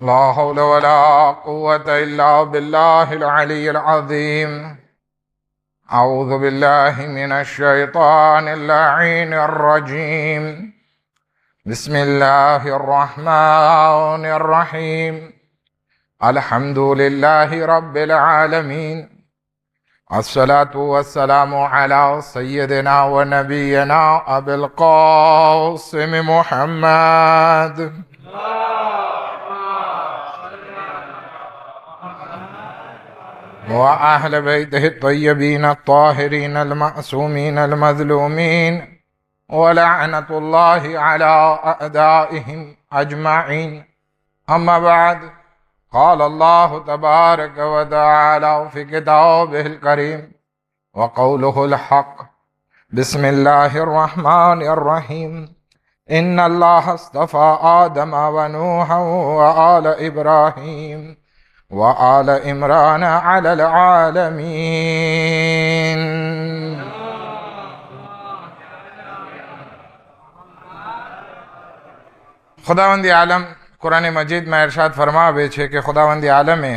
لا حول ولا قوة إلا بالله العلي العظيم. أعوذ بالله من الشيطان اللعين الرجيم. بسم الله الرحمن الرحيم. الحمد لله رب العالمين. الصلاة والسلام على سيدنا ونبينا أبي القاسم محمد وأهل بيته الطيبين الطاهرين المعصومين المظلومين، ولعنة الله على أعدائهم أجمعين. أما بعد، قال الله تبارك وتعالى في كتابه الكريم وقوله الحق: بسم الله الرحمن الرحيم. إن الله اصطفى آدم ونوحا وآل إبراهيم وآل عمران على العالمين. खुदावंदी आलम कुरान मजीद में इरशाद फरमावे छे कि खुदावंदी आलमे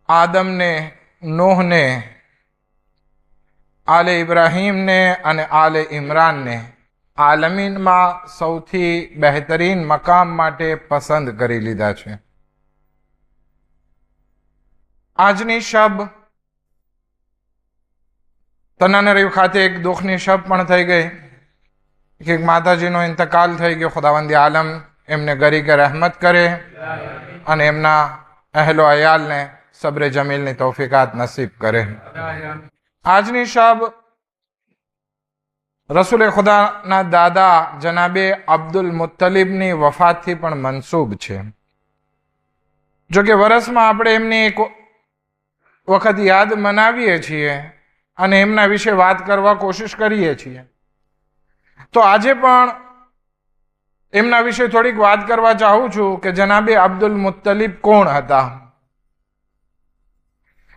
आदम ने, नूह ने, आले इब्राहिम ने अने आले इमरान ने आलमीन में सौथी बेहतरीन मकाम माटे पसंद करी लीधा छे। આજની શબ તનાનરીવ ખાતે એક દુઃખની શબ પણ થઈ ગઈ કે એક માતાજીનો ઇંતકાલ થઈ ગયો. ખુદાવંદી આલમ એમને ગરીકે રહેમત કરે અને એમના અહેલો અયાલને સબ્રે જમીલની તૌફીકાત નસીબ કરે. આજની શબ રસૂલે ખુદાના દાદા જનાબે અબ્દુલ મુત્તલિબની વફાતથી પણ મનસૂબ છે. જો કે વર્ષમાં આપણે એમની એક વખત યાદ મનાવીએ છીએ અને એમના વિશે વાત કરવા કોશિશ કરીએ છીએ, તો આજે પણ એમના વિશે થોડીક વાત કરવા ચાહું છું કે જનાબે અબ્દુલ મુત્તલિબ કોણ હતા.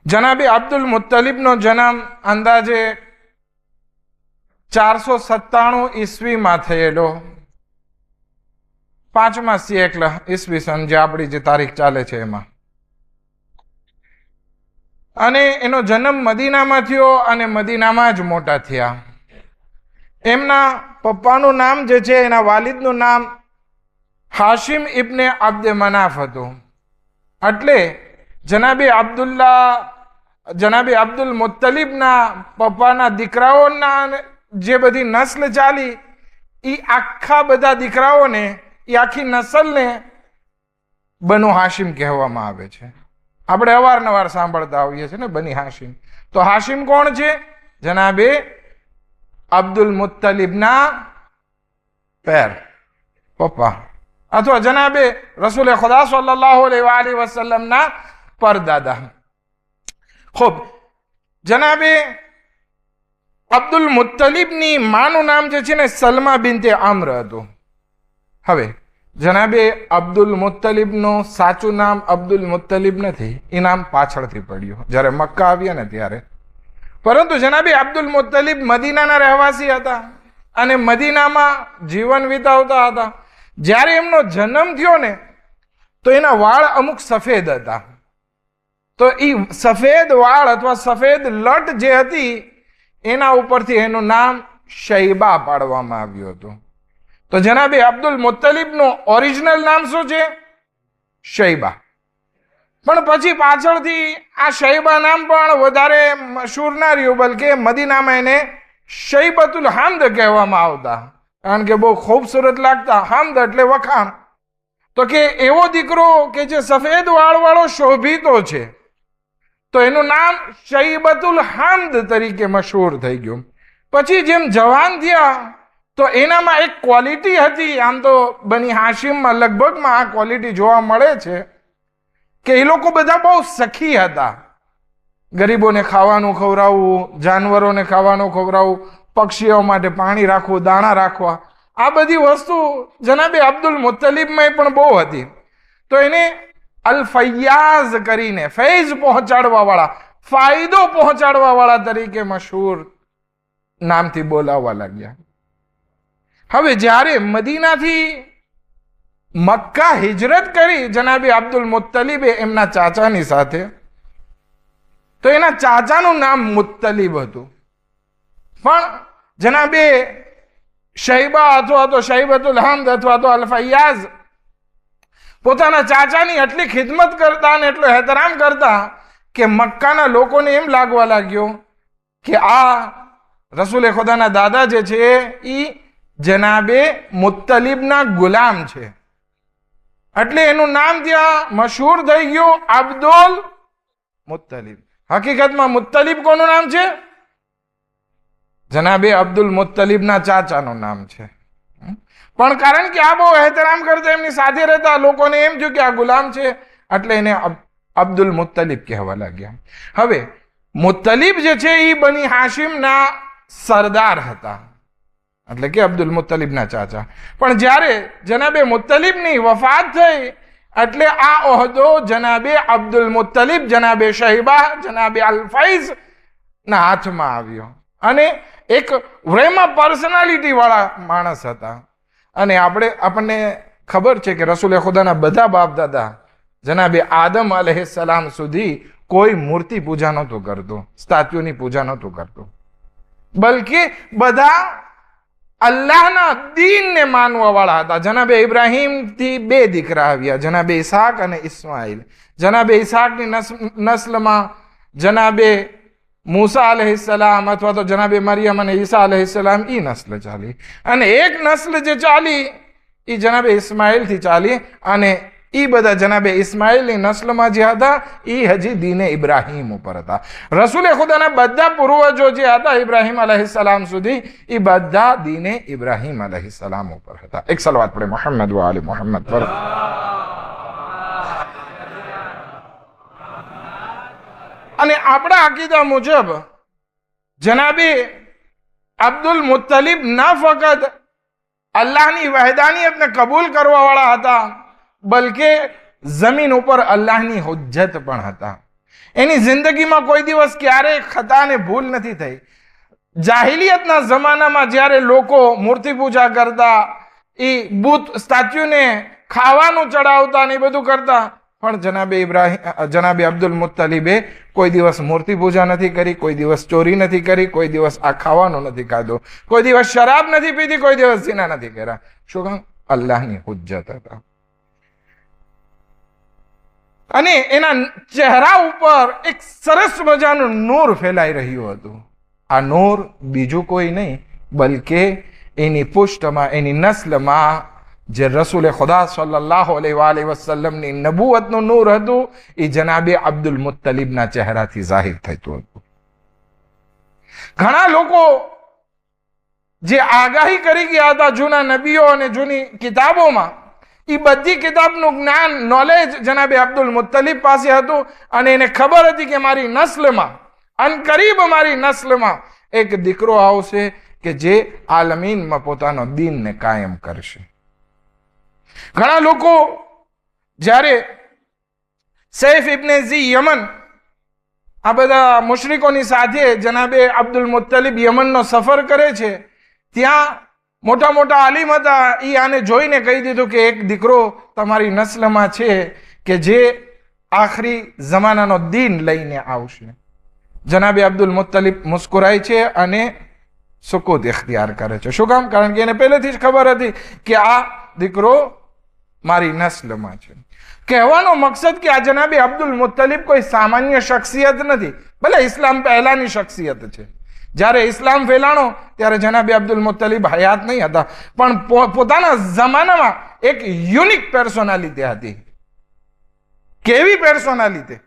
જનાબે અબ્દુલ મુત્તલિબનો જન્મ અંદાજે 497 ઈસવીમાં થયેલો. 5મા સિએકલ ઈસવીસન, જે આપણી જે તારીખ ચાલે છે એમાં. અને એનો જન્મ મદીનામાં થયો અને મદીનામાં જ મોટા થયા. એમના પપ્પાનું નામ જે છે, એના વાલિદનું નામ હાશિમ ઇબ્ને અબ્દે મનાફ હતું. એટલે જનાબે અબ્દુલ મુત્તલિબના પપ્પાના દીકરાઓના જે બધી નસ્લ ચાલી, એ આખા બધા દીકરાઓને, એ આખી નસલને બનુ હાશિમ કહેવામાં આવે છે. આપણે અવારનવાર સાંભળતા આવીએ છીએ ને બની હાશિમ. તો હાશિમ કોણ છે? જનાબે અબ્દુલ મુત્તલિબના પપ્પા, અથવા જનાબે રસૂલે ખુદા સલ્લલ્લાહુ અલૈહિ વસલ્લમના પરદાદા. ખૂબ, જનાબે અબ્દુલ મુત્તલિબની માનું નામ જે છે ને સલમા બિનતે અમ્ર હતું. હવે જનાબે અબ્દુલ મુત્તલિબનું સાચું નામ અબ્દુલ મુત્તલિબ નથી, એ નામ પાછળથી પડ્યું જ્યારે મક્કા આવ્યા ને ત્યારે. પરંતુ જનાબે અબ્દુલ મુત્તલિબ મદીનાના રહેવાસી હતા અને મદીનામાં જીવન વિતાવતા હતા. જ્યારે એમનો જન્મ થયો ને તો એના વાળ અમુક સફેદ હતા. તો એ સફેદ વાળ અથવા સફેદ લટ જે હતી એના ઉપરથી એનું નામ શૈબા પાડવામાં આવ્યું હતું. તો જનાબે અબ્દુલ મુત્તલિબનું ઓરિજિનલ નામ શું છે? શૈબા. પણ પછી પાછળથી આ શૈબા નામ પણ વધારે મશહૂર ના રહ્યું, બલકે મદીનામાં એને શૈબતુલ હમ્દ કહેવામાં આવતા, કારણ કે બહુ ખૂબસૂરત લાગતા. હમ્દ એટલે વખાણ. તો કે એવો દીકરો કે જે સફેદ વાળવાળો શોભિતો છે, તો એનું નામ શૈબતુલ હમ્દ તરીકે મશહૂર થઈ ગયું. પછી જેમ જવાન થયા તો એનામાં એક ક્વોલિટી હતી. આમ તો બની હાશિમમાં લગભગમાં આ ક્વોલિટી જોવા મળે છે કે એ લોકો બધા બહુ સખી હતા. ગરીબોને ખાવાનું ખવડાવવું, જાનવરોને ખાવાનું ખવડાવવું, પક્ષીઓ માટે પાણી રાખવું, દાણા રાખવા, આ બધી વસ્તુ જનાબે અબ્દુલ મુત્તલિબમાં પણ બહુ હતી. તો એને અલ ફૈયાઝ કરીને ફૈઝ પહોંચાડવા વાળા, ફાયદો પહોંચાડવા વાળા તરીકે મશહૂર નામથી બોલાવવા લાગ્યા. હવે જ્યારે મદીનાથી મક્કા હિજરત કરી જનાબે અબ્દુલ મુત્તલિબે એમના ચાચાની સાથે, તો એના ચાચાનું નામ મુત્તલિબ હતું. પણ જનાબે શૈબા અથવા તો શૈબતુલ હમ્દ અથવા તો અલ ફૈયાઝ પોતાના ચાચાની એટલી ખિદમત કરતા અને એટલો એહતરામ કરતા કે મક્કાના લોકોને એમ લાગવા લાગ્યો કે આ રસૂલે ખુદાના દાદા જે છે એ જનાબે મુત્તલિબના ગુલામ છે. એટલે એનું નામ ત્યાં મશહૂર થઈ ગયું અબ્દુલ મુત્તલિબ. હકીકતમાં મુત્તલિબ કોનું નામ છે? જનાબે અબ્દુલ મુત્તલિબના ચાચાનું નામ છે. પણ કારણ કે આ બહુ એહતરામ કરતા, એમની સાથે રહેતા, લોકોને એમ થયું કે આ ગુલામ છે, એટલે એને અબ્દુલ મુત્તલિબ કહેવા લાગ્યા. હવે મુત્તલિબ જે છે એ બની હાશિમના સરદાર હતા, એટલે કે અબ્દુલ મુત્તલિબના ચાચા. પણ જ્યારે જનાબે મુત્તલિબની વફાત થઈ એટલે આ ઓહદો જનાબે અબ્દુલ મુત્તલિબ, જનાબે શહીબા, જનાબે અલ ફૈઝ ના હાથમાં આવ્યો. અને એક વ્રેમા પર્સનાલિટી વાળા માણસ હતા. અને આપણને ખબર છે કે રસૂલે ખુદાના બધા બાપ દાદા જનાબે આદમ અલૈહિસ્સલામ સુધી કોઈ મૂર્તિ પૂજા નહોતું કરતું, સ્ટેચ્યુની પૂજા નહોતું કરતું, બલકે બધા અલ્લાહના દીનને માનવા વાળા હતા. જનાબે ઇબ્રાહીમથી 2 દીકરા આવ્યા, જનાબે ઇસહાક અને ઇસ્માઇલ. જનાબે ઇસહાકની નસ્લમાં જનાબે મૂસા અલૈહિસ્સલામ અથવા તો જનાબે મરિયમ અને ઈસા અલૈહિસ્સલામ એ નસ્લ ચાલી. અને એક નસ્લ જે ચાલી એ જનાબે ઇસ્માઇલથી ચાલી. અને એ બધા જનાબે ઇસ્માઇલની નસ્લમાં જે હતા એ હજી દીને ઇબ્રાહીમ ઉપર હતા. રસૂલે ખુદાના બધા પૂર્વજો જે હતા ઇબ્રાહીમ અલૈહિસ્સલામ સુધી, એ બધા દીને ઇબ્રાહીમ અલૈહિસ્સલામ ઉપર હતા. એક સલવાત પડે મોહમ્મદ વ આલે મોહમ્મદ પર. અને આપણા અકીદા મુજબ જનાબે અબ્દુલ મુત્તલિબ ના ફકત અલ્લાહની વહદાનિયતને કબૂલ કરવા વાળા હતા, બલકે જમીન ઉપર અલ્લાહની હુજ્જત પણ હતા. એની જિંદગીમાં કોઈ દિવસ ક્યારેય ખતા ને ભૂલ નથી થઈ. જાહિલિયતના જમાનામાં જ્યારે લોકો મૂર્તિ પૂજા કરતા, એ બુત સ્ટેચ્યુને ખાવાનું ચડાવતા ને એ બધું કરતા, પણ જનાબે અબ્દુલ મુત્તલિબે કોઈ દિવસ મૂર્તિ પૂજા નથી કરી, કોઈ દિવસ ચોરી નથી કરી, કોઈ દિવસ આ ખાવાનું નથી ખાધું, કોઈ દિવસ શરાબ નથી પીધી, કોઈ દિવસ ઝિના નથી કર્યા. શું કામ? અલ્લાહની હુજ્જત હતા. અને એના ચહેરા ઉપર એક સરસ મજાનું નૂર ફેલાઈ રહ્યું હતું. આ નૂર બીજું કોઈ નહીં, બલકે એની પુષ્ટમાં, એની નસ્લમાં જે રસૂલે ખુદા સલ્લલ્લાહુ અલૈહિ વસલ્લમની નબુવતનું નૂર હતું, એ જનાબે અબ્દુલ મુત્તલિબના ચહેરાથી જાહિર થતું હતું. ઘણા લોકો જે આગાહી કરી ગયા હતા જૂના નબીઓ અને જૂની કિતાબોમાં, એ બધી કિતાબનું જ્ઞાન, નોલેજ જનાબે અબ્દુલ મુત્તલિબ પાસે હતું. અને એને ખબર હતી કે મારી નસ્લમાં, અનકરીબ મારી નસ્લમાં એક દીકરો આવશે કે જે આલમીનમાં પોતાનો દીનને કાયમ કરશે. ઘણા લોકો જ્યારે સૈફ ઇબ્ને ઝી યમન આ બધા મુશરિકોની સાથે જનાબે અબ્દુલ મુત્તલિબ યમનનો સફર કરે છે, ત્યાં મોટા મોટા આલિમ હતા, એ આને જોઈને કહી દીધું કે એક દીકરો તમારી નસ્લમાં છે કે જે આખરી જમાનાનો દીન લઈને આવશે. જનાબે અબ્દુલ મુત્તલિબ મુસ્કુરાય છે અને સુકૂત ઇખ્તિયાર કરે છે. શું કામ? કારણ કે એને પહેલેથી જ ખબર હતી કે આ દીકરો મારી નસ્લમાં છે. કહેવાનો મકસદ કે આ જનાબે અબ્દુલ મુત્તલિબ કોઈ સામાન્ય શખ્સિયત નથી, ભલે ઇસ્લામ પહેલાની શખ્સિયત છે. જ્યારે ઇસ્લામ ફેલાણો ત્યારે જનાબે અબ્દુલ મુત્તલિબ હયાત નહીં હતા, પણ પોતાના જમાનામાં એક યુનિક પર્સનાલિટી હતી. કેવી પર્સનાલિટી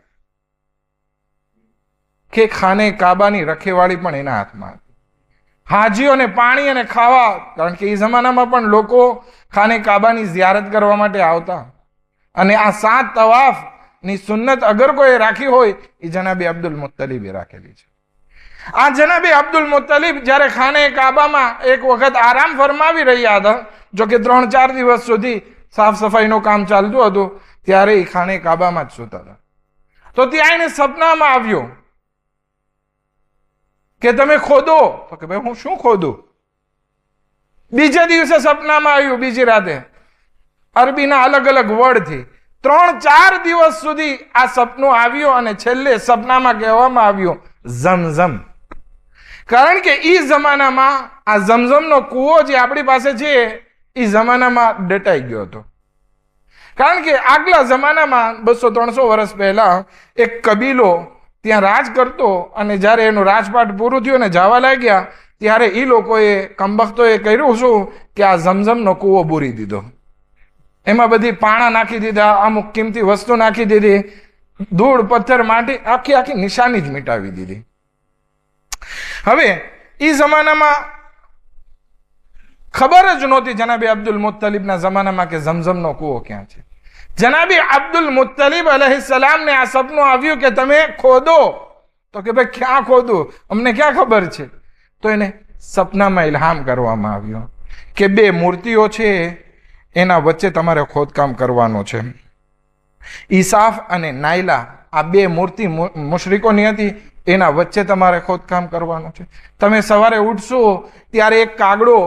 કે ખાને કાબાની રખેવાળી પણ એના હાથમાં હતી. હાજીઓને પાણી અને ખાવા, કારણ કે એ જમાનામાં પણ લોકો ખાને કાબાની ઝિયારત કરવા માટે આવતા, અને આ 7 તવાફની સુન્નત અગર કોઈ રાખી હોય એ જનાબે અબ્દુલ મુત્તલિબે રાખેલી છે. આ જનાબે અબ્દુલ મુત્તલિબ જ્યારે ખાને કાબામાં એક વખત આરામ ફરમાવી રહ્યા હતા, જો કે 3-4 દિવસ સુધી સાફ સફાઈનું કામ ચાલતું હતું, ત્યારે એ ખાને કાબામાં જ સૂતા હતા. તો ત્યાં એને સપનામાં આવ્યો કે તમે ખોદો. તો કે ભાઈ હું શું ખોદું? બીજા દિવસે સપનામાં આવ્યું, બીજી રાતે અરબીના અલગ અલગ વર્ડથી 3-4 દિવસ સુધી આ સપનું આવ્યું અને છેલ્લે સપનામાં કહેવામાં આવ્યું ઝમઝમ. કારણ કે એ જમાનામાં આ ઝમઝમનો કૂવો જે આપણી પાસે છે એ જમાનામાં દટાઈ ગયો હતો. કારણ કે આગલા જમાનામાં 200-300 વર્ષ પહેલા એક કબીલો ત્યાં રાજ કરતો અને જ્યારે એનું રાજપાટ પૂરું થયું ને જવા લાગ્યા ત્યારે એ લોકોએ કમબખ્તોએ કર્યું શું કે આ ઝમઝમનો કૂવો બૂરી દીધો. એમાં બધી પાણા નાખી દીધા, અમુક કિંમતી વસ્તુ નાખી દીધી, ધૂળ પથ્થર માટી આખી નિશાની જ મિટાવી દીધી. હવે એ જમાનામાં ખબર જ નહોતી જનાબે અબ્દુલ મુત્તલિબના જમાનામાં કે ઝમઝમનો કૂવો ક્યાં છે. જનાબે અબ્દુલ મુત્તલિબ અલૈહિસ્સલામને આ સપનું આવ્યું કે તમે ખોદો. તો કે ભાઈ ક્યાં ખોદું, અમને ક્યાં ખબર છે. તો એને સપનામાં ઇલ્હામ કરવામાં આવ્યો કે 2 મૂર્તિઓ છે એના વચ્ચે તમારે ખોદકામ કરવાનું છે. ઈસાફ અને નાયલા આ 2 મૂર્તિ મુશરિકોની હતી, એના વચ્ચે તમારે ખોદકામ કરવાનું છે. તમે સવારે ઉઠશો ત્યારે એક કાગડો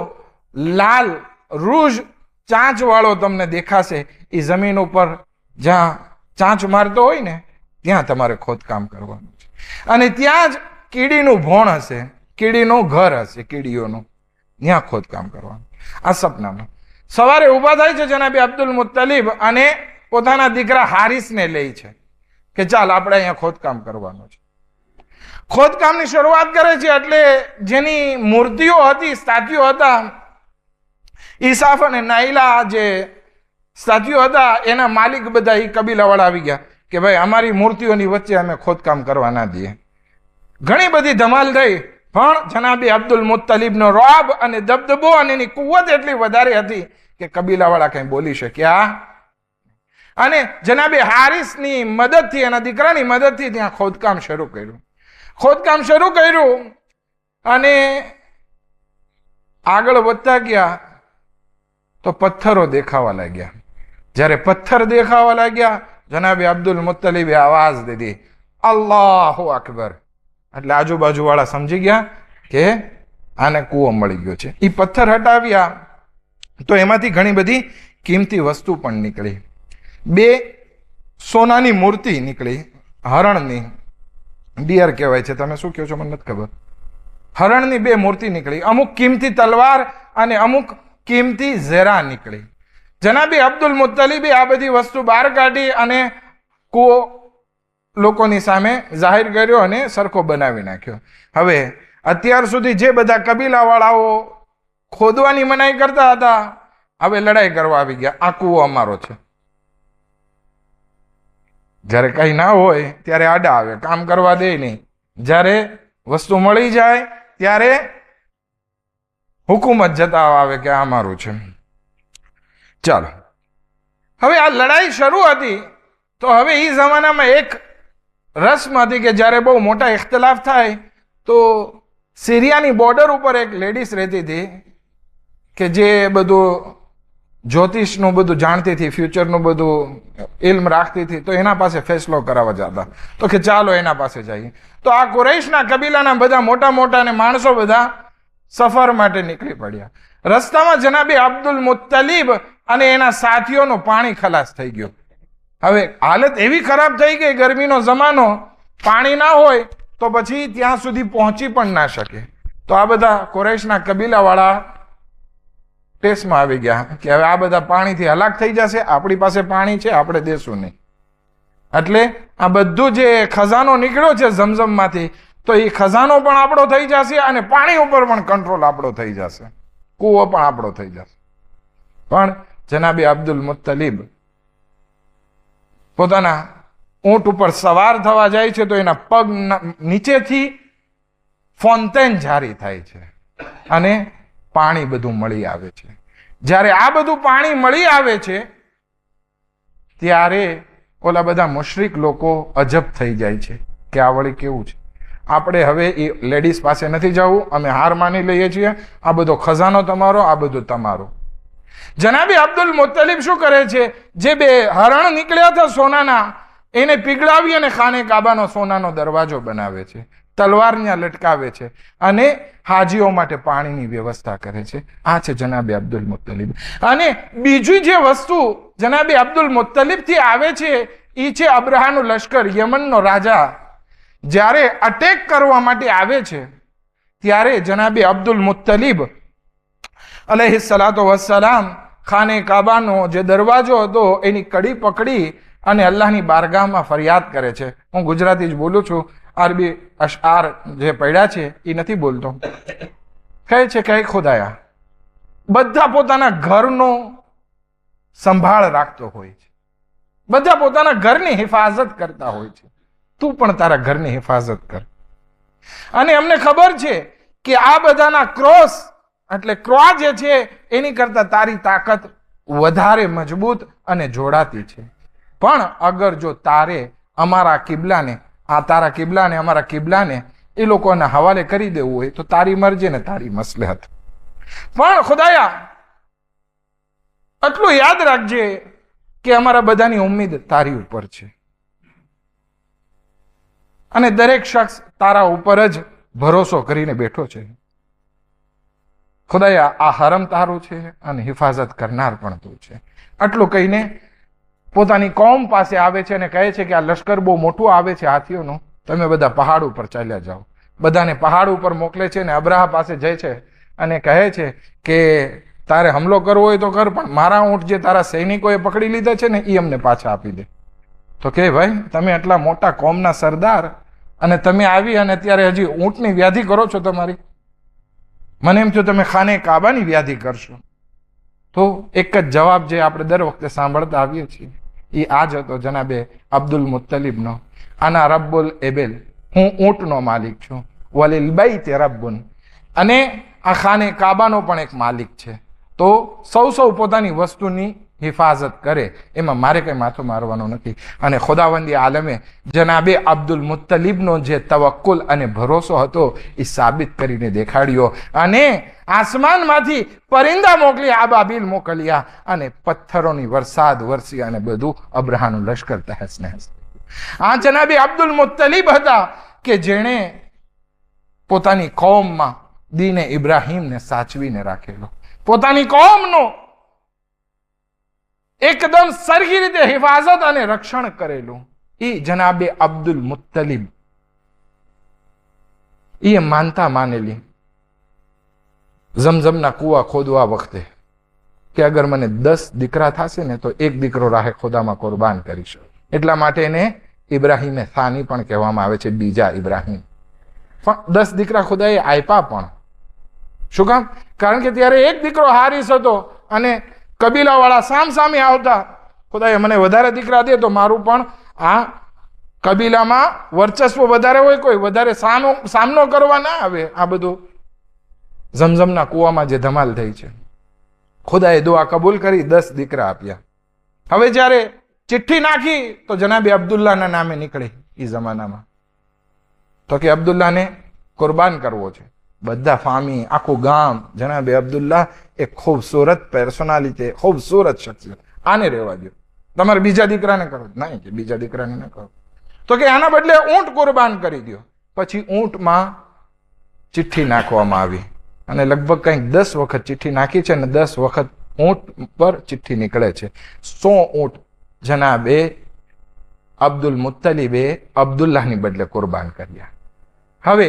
લાલ રૂજ ચાંચ વાળો તમને દેખાશે. એ જમીન ઉપર જ્યાં ચાંચ મારતો હોય ને ત્યાં તમારે ખોદકામ કરવાનું છે. અને ત્યાં જ કીડીનું ભોણ હશે, કીડીનું ઘર હશે, કીડીઓનું, ત્યાં ખોદકામ કરવાનું. આ સપનામાં સવારે ઊભા થાય છે જનાબે અબ્દુલ મુત્તલિબ અને પોતાના દીકરા હારિસને લે છે કે ચાલ આપણે અહીંયા ખોદકામ કરવાનું છે. ખોદકામની શરૂઆત કરે છે એટલે જેની મૂર્તિઓ હતી, સ્ટેચ્યુ હતા, ઈસાફ અને નાઈલા જે સ્ટેચ્યુ હતા એના માલિક બધા એ કબીલાવાળા આવી ગયા કે ભાઈ અમારી મૂર્તિઓની વચ્ચે અમે ખોદકામ કરવા ના દઈએ. ઘણી બધી ધમાલ થઈ, પણ જનાબે અબ્દુલ મુત્તલિબનો રોબ અને દબદબો અને એની કુવત એટલી વધારે હતી કે કબીલાવાળા કંઈ બોલી શક્યા. અને જનાબે હારિસની મદદથી, એના દીકરાની મદદથી ત્યાં ખોદકામ શરૂ કર્યું. ખોદકામ શરૂ કર્યું અને આગળ વધતા ગયા તો પથ્થરો દેખાવા લાગ્યા. જ્યારે પથ્થર દેખાવા લાગ્યા જનાબે અબ્દુલ મુત્તલિબે આવાજ દીધી અલ્લાહુ અકબર. એટલે આજુબાજુ વાળા સમજી ગયા કે આને કૂવો મળી ગયો છે. એ પથ્થર હટાવ્યા તો એમાંથી ઘણી બધી કિંમતી વસ્તુ પણ નીકળી. 2 સોનાની મૂર્તિ નીકળી, હરણની, ડિયર કહેવાય છે, તમે શું કહો છો મને નથી ખબર. હરણની 2 મૂર્તિ નીકળી, અમુક કિંમતી તલવાર અને અમુક કિંમતી ઝેરા નીકળી. જનાબે અબ્દુલ મુત્તલિબે આ બધી વસ્તુ બહાર કાઢી અને કૂવો લોકોની સામે જાહેર કર્યો અને સરખો બનાવી નાખ્યો. હવે અત્યાર સુધી જે બધા કબીલાવાળાઓ ખોદવાની મનાઈ કરતા હતા, હવે લડાઈ કરવા આવી ગયા, આ કૂવો અમારો છે. જ્યારે કઈ ના હોય ત્યારે આડા આવે, કામ કરવા દે નહીં. જ્યારે વસ્તુ મળી જાય ત્યારે હુકુમત જતા આવે કે આ અમારું છે. ચાલો, હવે આ લડાઈ શરૂ હતી તો હવે એ જમાનામાં એક રસ્મ હતી કે જ્યારે બહુ મોટા ઇખ્તલાફ થાય તો સિરિયાની બોર્ડર ઉપર એક લેડીઝ રહેતી હતી કે જે બધું જ્યોતિષનું બધું જાણતી હતી, ફ્યુચરનું બધું ઇલ્મ રાખતી હતી. તો એના પાસે ફેસલો કરાવવા જતા. તો કે ચાલો એના પાસે જઈએ. તો આ કુરૈશના કબીલાના બધા મોટા મોટા ને માણસો બધા સફર માટે નીકળી પડ્યા. રસ્તામાં જનાબે અબ્દુલ મુત્તલિબ અને એના સાથીઓનું પાણી ખલાસ થઈ ગયું. હવે હાલત એવી ખરાબ થઈ ગઈ, ગરમીનો જમાનો, પાણી ના હોય તો પછી ત્યાં સુધી પહોંચી પણ ના શકે. તો આ બધા કુરૈશના કબીલાવાળા ટેસ્ટમાં આવી ગયા કે હવે આ બધા પાણીથી હલાક થઈ જશે, આપણી પાસે પાણી છે, આપણે દેશું નહીં. એટલે આ બધું જે ખજાનો નીકળ્યો છે ઝમઝમમાંથી, તો એ ખજાનો પણ આપણો થઈ જશે અને પાણી ઉપર પણ કંટ્રોલ આપણો થઈ જશે, કૂવો પણ આપણો થઈ જશે. પણ જનાબે અબ્દુલ મુત્તલિબ પોતાના ઊંટ ઉપર સવાર થવા જાય છે તો એના પગ નીચેથી ફોન્ટેન જારી થાય છે અને પાણી બધું મળી આવે છે. જ્યારે આ બધું પાણી મળી આવે છે ત્યારે ઓલા બધા મુશરિક લોકો અજબ થઈ જાય છે કે આ વળી કેવું છે, આપણે હવે એ લેડીઝ પાસે નથી જવું, અમે હાર માની લઈએ છીએ, આ બધો ખજાનો તમારો, આ બધું તમારું. જનાબે અબ્દુલ મુત્તલિબ શું કરે છે, જે 2 હરણ નીકળ્યા હતા સોનાના, એને પીગળાવી અને ખાને કાબાનો સોનાનો દરવાજો બનાવે છે. તલવાર ત્યાં લટકાવે છે અને હાજીઓ માટે પાણીની વ્યવસ્થા કરે છે. આ છે જનાબે અબ્દુલ મુત્તલિબ. અને બીજી જે વસ્તુ જનાબે અબ્દુલ મુત્તલિબ થી આવે છે એ છે અબ્રાહાનું લશ્કર. યમનનો રાજા જ્યારે અટેક કરવા માટે આવે છે ત્યારે જનાબે અબ્દુલ મુત્તલિબ અલૈહિ સલાતો વસ્સલામ ખાને કાબાનો જે દરવાજો હતો એની કડી પકડી અને અલ્લાહની બારગાહમાં ફરિયાદ કરે છે. હું ગુજરાતી જ બોલું છું, અરબી અશઆર જે પડ્યા છે એ નથી બોલતો. કહે છે કે ખુદાયા, બધા પોતાના ઘરનો સંભાળ રાખતો હોય છે, બધા પોતાના ઘરની હિફાજત કરતા હોય છે, તું પણ તારા ઘરની હિફાજત કર. અને અમને ખબર છે કે આ બધાના ક્રોસ એટલે ક્રોઆ જે છે એની કરતા તારી તાકાત વધારે મજબૂત અને જોડાતી છે. પણ અગર જો તારે અમારા કિબલાને તારા કિબલાને અમારા કિબલાને એ લોકોના હવાલે કરી દેવું હોય તો તારી મરજી ને તારી મસલહત. પણ ખુદાયા આટલું યાદ રાખજે કે અમારા બધાની ઉમ્મીદ તારી ઉપર છે અને દરેક શખ્સ તારા ઉપર જ ભરોસો કરીને બેઠો છે. ખુદાયા આ હરમ તારું છે અને હિફાજત કરનાર પણ તું છે. આટલું કહીને પોતાની કોમ પાસે આવે છે અને કહે છે કે આ લશ્કર બહુ મોટું આવે છે હાથીઓનું, તમે બધા પહાડ ઉપર ચાલ્યા જાઓ. બધાને પહાડ ઉપર મોકલે છે અને અબ્રાહા પાસે જાય છે અને કહે છે કે તારે હુમલો કરવો હોય તો કર, પણ મારા ઊંટ જે તારા સૈનિકોએ પકડી લીધા છે ને એ અમને પાછા આપી દે. તો કે ભાઈ તમે આટલા મોટા કોમના સરદાર અને તમે આવી અને અત્યારે હજી ઊંટની વ્યાધિ કરો છો તમારી? મને એમ થયું તમે ખાને કાબાની વ્યાધિ કરશો. તો એક જ જવાબ જે આપણે દર વખતે સાંભળતા આવીએ છીએ એ આ જ હતો જનાબે અબ્દુલ મુત્તલિબનો, આના રબ્બુલ એબેલ, હું ઊંટનો માલિક છું, વલિલ બૈત રબ્બુન, અને આ ખાને કાબાનો પણ એક માલિક છે. તો સૌ પોતાની વસ્તુની હિફાજત કરે, એમાં મારે કંઈ માથું મારવાનું નથી. અને ખુદાવંદી આલમે જનાબે અબ્દુલ મુત્તલિબનો જે તવક્કુલ અને ભરોસો હતો એ સાબિત કરીને દેખાડ્યો. અને આસમાનમાંથી પરિંદા મોકલી, આબાબીલ મોકલ્યા અને પથ્થરોની વરસાદ વરસી અને બધું અબ્રાહાનું લશ્કર તહેસ નહેસ. આ જનાબે અબ્દુલ મુત્તલિબ હતા કે જેણે પોતાની કોમમાં દીને ઇબ્રાહીમને સાચવીને રાખેલો, પોતાની કોમનો એકદમ સરખી રીતે હિફાજત અને રક્ષણ કરેલું. એ જનાબે અબ્દુલ મુત્તલિબ એ માનતા માનેલી ઝમઝમના કુવા ખોદવા વખતે કે અગર મને 10 દીકરા થશે ને તો એક દીકરો રાહે ખુદામાં કુરબાન કરીશ. એટલા માટે એને ઇબ્રાહીમે થાની પણ કહેવામાં આવે છે, બીજા ઇબ્રાહીમ. પણ 10 દીકરા ખુદાએ આપ્યા પણ. શું કામ? કારણ કે ત્યારે એક દીકરો હારીસ હતો અને કબીલાવાળા સામે આવતા, ખુદાએ મને વધારે દીકરા દે તો મારું પણ આ કબીલામાં વર્ચસ્વ વધારે હોય, કોઈ વધારે સામનો કરવા ના આવે. આ બધું ઝમઝમના કુવામાં જે ધમાલ થઈ છે, ખુદાએ દુઆ કબૂલ કરી, 10 દીકરા આપ્યા. હવે જ્યારે ચિઠ્ઠી નાખી તો જનાબે અબ્દુલ્લાહના નામે નીકળે એ જમાનામાં, તો કે અબ્દુલ્લાહને કુરબાન કરવો છે. બધા ફામી, આખું ગામ જનાબે અબ્દુલ્લાહ એક ખૂબસૂરત પર્સનાલિટી, ખૂબસૂરત શખ્સિયત, આને રહેવા દો, તમારે બીજા દીકરાને કરો. નહીં કે બીજા દીકરાને ન કરો, તો કે આના બદલે ઊંટ કુરબાન કરી દો. પછી ઊંટમાં ચિઠ્ઠી નાખવામાં આવી અને લગભગ કંઈક 10 વખત ચિઠ્ઠી નાખી છે અને 10 વખત ઊંટ પર ચિઠ્ઠી નીકળે છે. 100 ઊંટ જનાબે અબ્દુલ મુત્તલિબે અબ્દુલ્લાહની બદલે કુરબાન કર્યા. હવે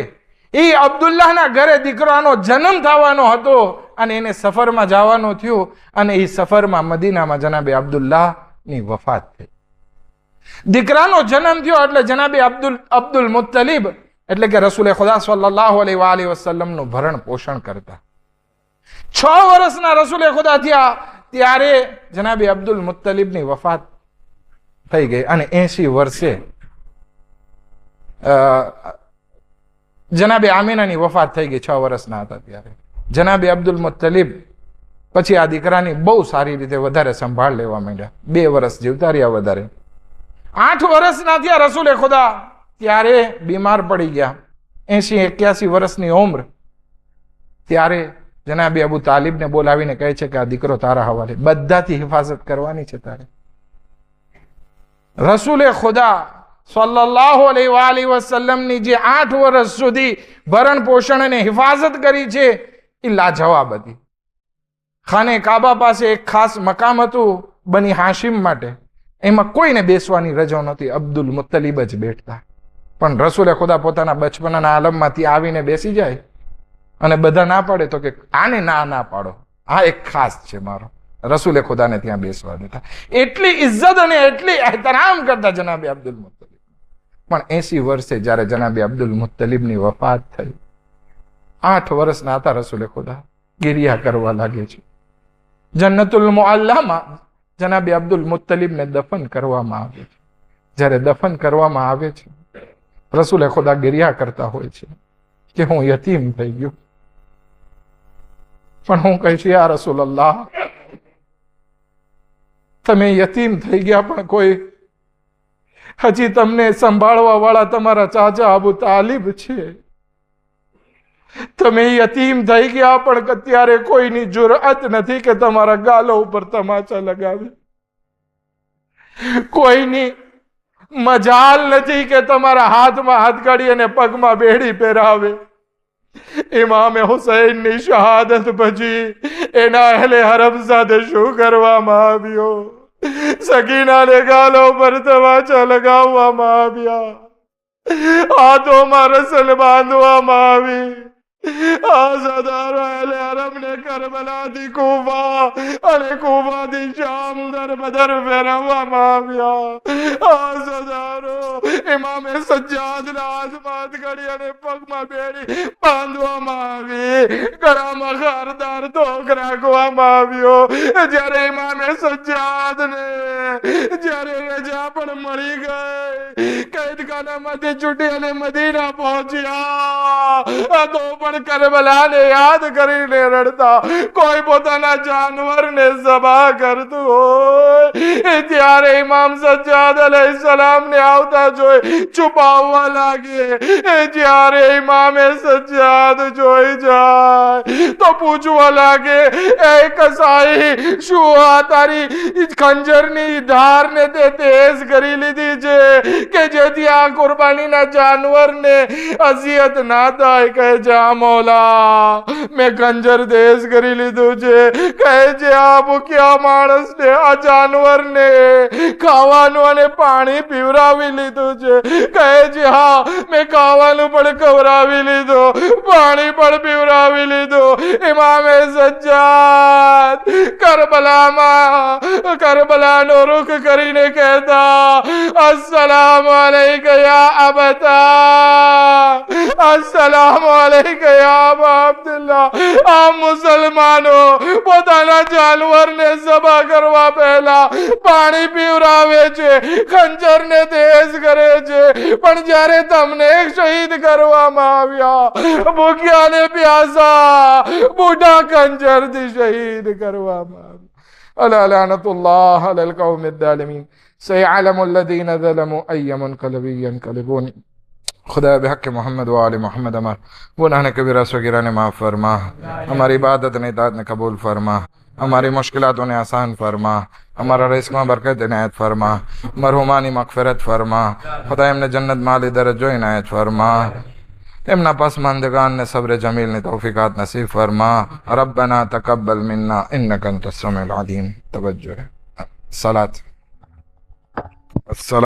એ અબ્દુલ્લાહના ઘરે દીકરાનો જન્મ થવાનો હતો અને એને સફરમાં જવાનું થયું અને એ સફરમાં મદીનામાં જનાબે અબ્દુલ્લાહની વફાત થઈ. દીકરાનો જન્મ થયો એટલે જનાબે અબ્દુલ મુત્તલિબ એટલે કે રસૂલે ખુદા સલ્લલ્લાહુ અલૈહિ વસલ્લમનું ભરણ પોષણ કરતા. 6 વર્ષના રસૂલે ખુદા થયા ત્યારે જનાબે અબ્દુલ મુત્તલિબની વફાત થઈ ગઈ અને 80 વર્ષે જનાબે આમીનાની વફાત થઈ ગઈ. 6 વર્ષના હતા ત્યારે. જનાબે અબ્દુલ મુત્તલિબ પછી આ દીકરાની બહુ સારી રીતે વધારે સંભાળ લેવા માંડ્યા. 2 વર્ષ જીવતા રહ્યા વધારે. 8 વર્ષના થયા રસૂલે ખુદા ત્યારે બીમાર પડી ગયા. 80-81 વર્ષની ઉંમર. ત્યારે જનાબે અબુ તાલિબને બોલાવીને કહે છે કે આ દીકરો તારા હવાલે, બધાથી હિફાજત કરવાની છે તારે. રસૂલે ખુદા સલ્લલ્લાહુ અલૈહિ વસલ્લમની જે 8 વર્ષ સુધી ભરણ પોષણ અને હિફાજત કરી છે એ લાજવાબ હતી. ખાને કાબા પાસે એક ખાસ મકામ હતું બની હાશિમ માટે, એમાં કોઈને બેસવાની રજા નહોતી, અબ્દુલ મુત્તલિબ જ બેઠતા. પણ રસૂલે ખુદા પોતાના બચપનાના આલમમાંથી આવીને બેસી જાય અને બધા ના પાડે તો કે આને ના પાડો, આ એક ખાસ છે મારો. રસૂલે ખુદાને ત્યાં બેસવા દેતા. એટલી ઇજ્જત અને એટલી એહતરામ કરતા જનાબે અબ્દુલ મુત્તલિબ. પણ 80 વર્ષે જ્યારે જનાબે અબ્દુલ મુત્તલિબની વફાત થઈ, 8 વર્ષના હતા, રસૂલે ખુદા ગિરિયા કરવા લાગે છે. જન્નતુલ મુઅલ્લામાં જનાબે અબ્દુલ મુત્તલિબને દફન કરવામાં આવે છે. જ્યારે દફન કરવામાં આવે છે, રસૂલે ખુદા ગિરિયા કરતા હોય છે કે હું યતીમ થઈ ગયો. પણ હું કહીશ, યા રસૂલલ્લાહ, તમે યતીમ થઈ ગયા પણ કોઈ હજી તમને સંભાળવા વાળા તમારા ચાચા અબુ તાલિબ છે. તમે યતીમ થઈ ગયા પણ અત્યારે કોઈની જુરઅત નથી કે તમારા ગાલો ઉપર તમાચા લગાવે. કોઈની મજાલ નથી કે તમારા હાથમાં હાથકડી અને પગમાં બેડી પહેરાવે. ઇમામે હુસૈનની શહાદત પછી એના અહેલે હરમ સાથે શું કરવામાં આવ્યો? સકીનાને ગાલો પર તમાચા લગાવવામાં આવ્યા, હાથોમાં રસલ બાંધવામાં આવી. આઝાદારો અહેલે હરમને કરબલાથી કૂફા અને કૂફાથી શામ દરબદર ફેરવવામાં આવ્યા. આઝાદારો ઇમામે સજ્જાદના હાથમાં હથકડી અને પગમાં બેડી બાંધવામાં આવી, ગળામાં ખારદાર તોક રાખવામાં આવ્યો. જ્યારે ઇમામે સજ્જાદને જ્યારે રજા પણ મળી ગઈ, કેદખાનામાંથી છૂટી અને મદીના પહોંચ્યા, તો પણ કરબલાને યાદ કરીને રડતા. કોઈ પોતાના જાનવરને ઝબા કરતું હોય ત્યારે ઇમામ સજ્જાદ અલૈહિસ્સલામને આવતા જોઈ છુપાવવા લાગે. જ્યારે ઇમામે સજ્જાદ જોઈ જાય તો પૂછવા લાગે, એ કસાઈ, શું આ તારી ખંજરની ધારને તે તેજ કરી લીધી છે કે જેથી આ કુરબાનીના જાનવરને અઝિયત ના થાય? કહે જા મૌલા, મેં ખંજર તેજ કરી લીધું છે. કહે છે આ ભૂખ્યા માણસને, આ જાનવરને ખાવાનું અને પાણી પીવરાવી લીધું છે. કહે છે હા, મેં ખાવાનું પણ ખવડાવી લીધું, પાણી પણ પીવરાવી લીધું. ઇમામે સજ્જાદ કરબલાનો રૂખ કરીને કહેતા, અસ્સલામુ અલૈકા યા અબતા, અસ્સલામુ અલૈકા યા અબા અબ્દુલ્લાહ. આ મુસલમાનો પોતાના જાનવરને ઝબા કરવા પહેલા પાણી પીવરાવે છે, ખંજરને તેજ કરે છે, પણ જ્યારે તમને શહીદ કરવામાં આવ્યા, ભૂખ્યા ને પ્યાસા બુઢા ખંજરથી શહીદ કરવામાં આવ્યા. અલા લાનતુલ્લાહ અલલ કૌમિદ ઝાલિમીન. સયઅલમુ અલ્લઝીના ઝલમુ અય્ય મુન્કલબિન યન્કલિબૂન. खुदा बहक़ मोहम्मद व आले मोहम्मद हमार गुनाह ने कबीरा सगीरा ने माफ़ फरमा, हमारी इबादत ने इताअत ने कबूल फरमा, हमारी मुश्किलातों ने आसान फरमा, हमारा रिज़्क़ में बरकत इनायत फरमा, मरहुमानी मग़फ़िरत फरमा. खुदा एमने जन्नत माली दरजो इनायत फरमा, एमना पसमानदगान ने सब्र जमील ने तौफ़ीक़ात नसीब फरमा. रब्बना तक़ब्बल मिन्ना इन्नका अंतस समीउल अलीम. तवज्जो है सलात.